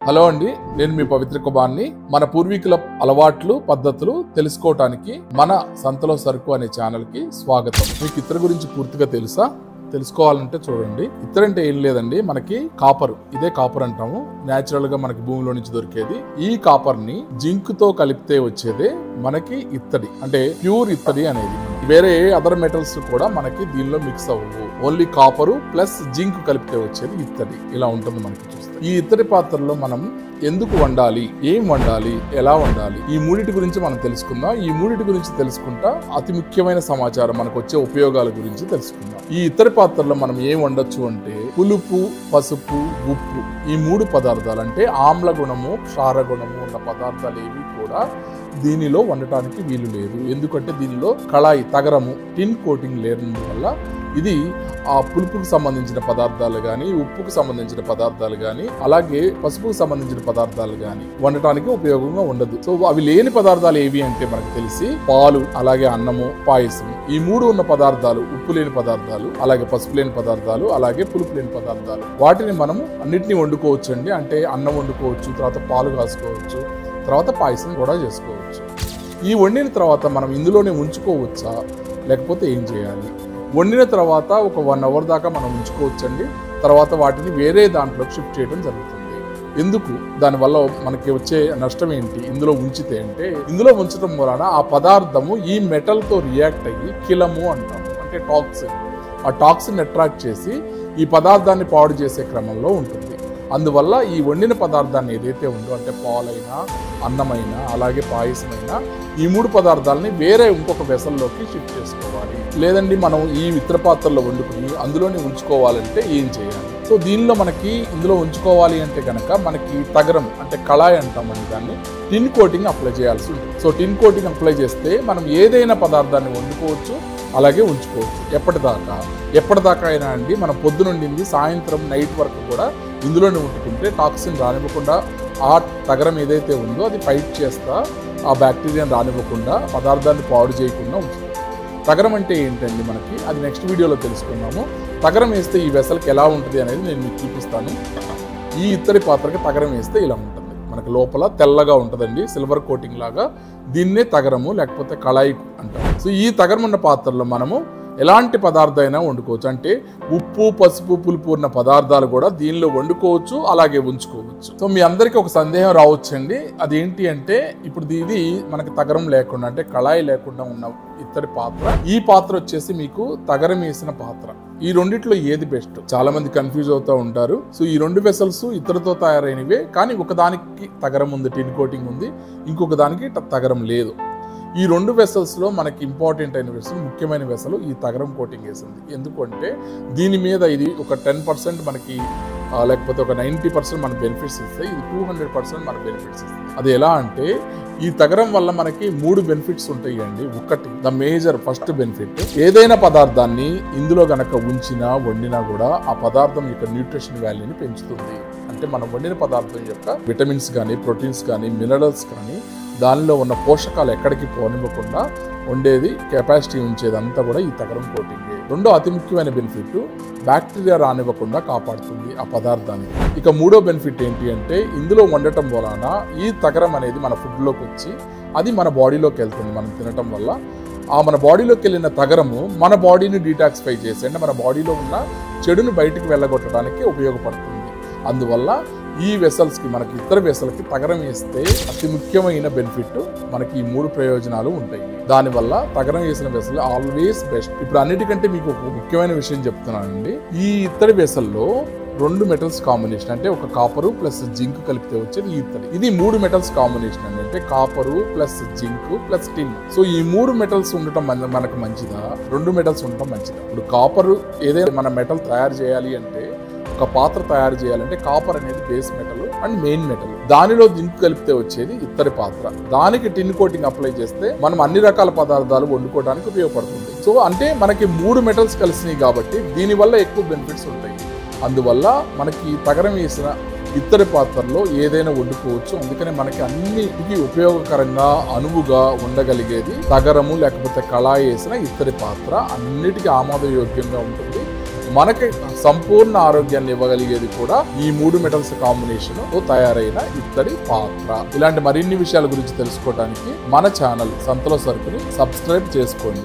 Hello అండి, నేను మీ పవిత్ర కుమార్ని. మన పూర్వీకుల అలవాట్లు పద్ధతులు తెలుసుకోవటానికి మన సంతలో సరుకు అనే ఛానల్ కి స్వాగతం. మీకు ఇతర గురించి పూర్తిగా తెలుసా? తెలుసుకోవాలంటే చూడండి. ఇతరంటే ఏం లేదండి, మనకి కాపర్, ఇదే కాపర్ అంటాము. న్యాచురల్ గా మనకి భూమిలో నుంచి దొరికేది. ఈ కాపర్ ని జింక్ తో కలిపితే వచ్చేదే మనకి ఇత్తడి, అంటే ప్యూర్ ఇత్తడి అనేది. వేరే అదర్ మెటల్స్ కూడా మనకి దీనిలో మిక్స్ అవ్వవు. ఓన్లీ కాపరు ప్లస్ జింక్ కలిపితే వచ్చేది ఇత్తడి. ఇలా ఉంటుంది మనకి చూస్తే. ఈ ఇత్తడి పాత్రలో మనం ఎందుకు వండాలి, ఏం వండాలి, ఎలా వండాలి, ఈ మూడిటి గురించి మనం తెలుసుకుందాం. ఈ మూడిటి గురించి తెలుసుకుంటా అతి ముఖ్యమైన సమాచారం, మనకు వచ్చే ఉపయోగాల గురించి తెలుసుకుందాం. ఈ ఇత్తడి పాత్రలో మనం ఏం వండొచ్చు అంటే పులుపు, పసుపు, ఉప్పు, ఈ మూడు పదార్థాలు, అంటే ఆమ్ల గుణము, క్షార గుణము ఉన్న పదార్థాలు ఏవి కూడా దీనిలో వండటానికి వీలు లేదు. ఎందుకంటే దీనిలో కళాయి, తగరము, టిన్ కోటింగ్ లేని వల్ల ఇది ఆ పులుపుకు సంబంధించిన పదార్థాలు కానీ, ఉప్పుకు సంబంధించిన పదార్థాలు కానీ, అలాగే పసుపుకు సంబంధించిన పదార్థాలు కానీ వండటానికి ఉపయోగంగా ఉండదు. సో అవి లేని పదార్థాలు ఏవి అంటే మనకు తెలిసి పాలు, అలాగే అన్నము, పాయసం, ఈ మూడు ఉన్న పదార్థాలు, ఉప్పు లేని పదార్థాలు, అలాగే పసుపు లేని పదార్థాలు, అలాగే పులుపు లేని పదార్థాలు, వాటిని మనము అన్నిటినీ వండుకోవచ్చు అండి. అంటే అన్నం వండుకోవచ్చు, తర్వాత పాలు కాసుకోవచ్చు, తర్వాత పాయసం కూడా చేసుకోవచ్చు. ఈ వండిన తర్వాత మనం ఇందులోనే ఉంచుకోవచ్చా, లేకపోతే ఏం చేయాలి? వండిన తర్వాత ఒక 1 అవర్ దాకా మనం ఉంచుకోవచ్చండి. తర్వాత వాటిని వేరే దాంట్లో షిఫ్ట్ చేయడం జరుగుతుంది. ఎందుకు? దానివల్ల మనకి వచ్చే నష్టం ఏంటి ఇందులో ఉంచితే అంటే, ఇందులో ఉంచడం వలన ఆ పదార్థము ఈ మెటల్తో రియాక్ట్ అయ్యి కిలము అంటాము, అంటే టాక్సిన్, ఆ టాక్సిన్ అట్రాక్ట్ చేసి ఈ పదార్థాన్ని పాడు చేసే క్రమంలో ఉంటుంది. అందువల్ల ఈ వండిన పదార్థాన్ని ఏదైతే ఉందో, అంటే పాలైనా, అన్నమైనా, అలాగే పాయసమైనా, ఈ మూడు పదార్థాలని వేరే ఇంకొక వెసల్లోకి షిఫ్ట్ చేసుకోవాలి. లేదండి మనం ఈ ఇతర పాత్రలో వండుకుని అందులోనే ఉంచుకోవాలంటే ఏం చేయాలి? సో దీనిలో మనకి ఇందులో ఉంచుకోవాలి అంటే కనుక మనకి తగరం, అంటే కళాయి అంటామండి, దాన్ని టిన్ కోటింగ్ అప్లై చేయాల్సి ఉంటుంది. సో టిన్ కోటింగ్ అప్లై చేస్తే మనం ఏదైనా పదార్థాన్ని వండుకోవచ్చు, అలాగే ఉంచుకోవచ్చు. ఎప్పటిదాకా అయినా అండి, మనం పొద్దునుండింది సాయంత్రం నైట్ వరకు కూడా ఇందులోనే ఉంటుకుంటే టాక్సిన్ రానివ్వకుండా, ఆ తగరం ఏదైతే ఉందో అది ఫైట్ చేస్తా ఆ బ్యాక్టీరియాని రానివ్వకుండా, పదార్థాన్ని పాడు చేయకుండా ఉంచుతుంది. తగరం అంటే ఏంటండి మనకి, అది నెక్స్ట్ వీడియోలో తెలుసుకున్నాము. తగరం వేస్తే ఈ వెసల్కి ఎలా ఉంటుంది అనేది నేను మీకు చూపిస్తాను. ఈ ఇత్తడి పాత్రకి తగరం వేస్తే ఇలా ఉంటుంది. మనకి లోపల తెల్లగా ఉంటుందండి, సిల్వర్ కోటింగ్ లాగా. దీన్నే తగరము లేకపోతే కళాయి అంటారు. సో ఈ తగరం ఉన్న పాత్రలో మనము ఎలాంటి పదార్థం అయినా వండుకోవచ్చు. అంటే ఉప్పు, పసుపు, పులుపు ఉన్న పదార్థాలు కూడా దీనిలో వండుకోవచ్చు, అలాగే ఉంచుకోవచ్చు. సో మీ అందరికీ ఒక సందేహం రావచ్చండి, అదేంటి అంటే ఇప్పుడు ఇది మనకి తగరం లేకుండా, అంటే కళాయి లేకుండా ఉన్న ఇత్తడి పాత్ర, ఈ పాత్ర వచ్చేసి మీకు తగరం వేసిన పాత్ర. ఈ రెండిట్లో ఏది బెస్ట్? చాలా మంది కన్ఫ్యూజ్ అవుతూ ఉంటారు. సో ఈ రెండు వెసల్స్ ఇత్తడితో తయారైనవే, కానీ ఒకదానికి తగరం ఉంది, టిన్ కోటింగ్ ఉంది, ఇంకొక దానికి తగరం లేదు. ఈ రెండు వెసల్స్లో మనకి ఇంపార్టెంట్ అయిన వెసల్, ముఖ్యమైన వెసలు ఈ తగరం కోటింగ్ వేసింది. ఎందుకంటే దీని మీద ఇది ఒక 10% మనకి, లేకపోతే ఒక 90% మన బెనిఫిట్స్ ఇస్తాయి. ఇది 200% మన బెనిఫిట్స్ ఇస్తాయి. అది ఎలా అంటే, ఈ తగరం వల్ల మనకి 3 బెనిఫిట్స్ ఉంటాయి అండి. ఒకటి, ద మేజర్ ఫస్ట్ బెనిఫిట్, ఏదైనా పదార్థాన్ని ఇందులో గనక ఉంచినా వండినా కూడా ఆ పదార్థం యొక్క న్యూట్రిషన్ వాల్యూని పెంచుతుంది. అంటే మనం వండిన పదార్థం యొక్క విటమిన్స్ కానీ, ప్రోటీన్స్ కానీ, మినరల్స్ కానీ, దానిలో ఉన్న పోషకాలు ఎక్కడికి పోనివ్వకుండా ఉండేది, కెపాసిటీ ఉంచేదంతా కూడా ఈ తగరం కోటింగ్. రెండో అతి ముఖ్యమైన బెనిఫిట్, బ్యాక్టీరియా రానివ్వకుండా కాపాడుతుంది ఆ పదార్థాన్ని. ఇక మూడో బెనిఫిట్ ఏంటి అంటే, ఇందులో వండటం వలన ఈ తగరం అనేది మన ఫుడ్లోకి వచ్చి అది మన బాడీలోకి వెళ్తుంది. మనం తినటం వల్ల ఆ మన బాడీలోకి వెళ్ళిన తగరము మన బాడీని డీటాక్సిఫై చేసి, అంటే మన బాడీలో ఉన్న చెడును బయటికి వెళ్ళగొట్టడానికి ఉపయోగపడుతుంది. అందువల్ల ఈ వెసల్స్కి, మనకి ఇతర వెసల్కి తగరం వేస్తే అతి ముఖ్యమైన బెనిఫిట్, మనకి ఈ 3 ప్రయోజనాలు ఉంటాయి. దానివల్ల తగరం వేసిన వెసల్ ఆల్వేస్ బెస్ట్. ఇప్పుడు అన్నిటికంటే మీకు ఒక ముఖ్యమైన విషయం చెప్తున్నానండి. ఈ ఇత్తడి వెసల్లో 2 మెటల్స్ కాంబినేషన్, అంటే ఒక కాపరు ప్లస్ జింక్ కలిపితే వచ్చేది ఈ ఇత్తడి. ఇది 3 మెటల్స్ కాంబినేషన్ అండి, అంటే కాపరు ప్లస్ జింక్ ప్లస్ టిన్. సో ఈ 3 మెటల్స్ ఉండటం మనకు మంచిదా, 2 మెటల్స్ ఉండటం మంచిదా? ఇప్పుడు కాపరు, ఏదైనా మన మెటల్ తయారు చేయాలి అంటే, ఒక పాత్ర తయారు చేయాలంటే కాపర్ అనేది base metal and main metal, దానిలో జింక్ కలిపితే వచ్చేది ఇత్తడి పాత్ర. దానికి టిన్ కోటింగ్ అప్లై చేస్తే మనం అన్ని రకాల పదార్థాలు వండుకోవడానికి ఉపయోగపడుతుంది. సో అంటే మనకి 3 మెటల్స్ కలిసినాయి కాబట్టి దీనివల్ల ఎక్కువ బెనిఫిట్స్ ఉంటాయి. అందువల్ల మనకి తగరం వేసిన ఇత్తడి పాత్రలో ఏదైనా వండుకోవచ్చు. అందుకని మనకి అన్నిటికీ ఉపయోగకరంగా, అనువుగా ఉండగలిగేది తగరము లేకపోతే కళాయి వేసిన ఇత్తడి పాత్ర. అన్నిటికీ ఆమోదయోగ్యంగా ఉంటుంది. మనకి సంపూర్ణ ఆరోగ్యాన్ని ఇవ్వగలిగేది కూడా ఈ 3 మెటల్స్ కాంబినేషన్ తో తయారైన ఇత్తడి పాత్ర. ఇలాంటి మరిన్ని విషయాల గురించి తెలుసుకోవడానికి మన ఛానల్ సంతలో సరుకుని సబ్స్క్రైబ్ చేసుకోండి.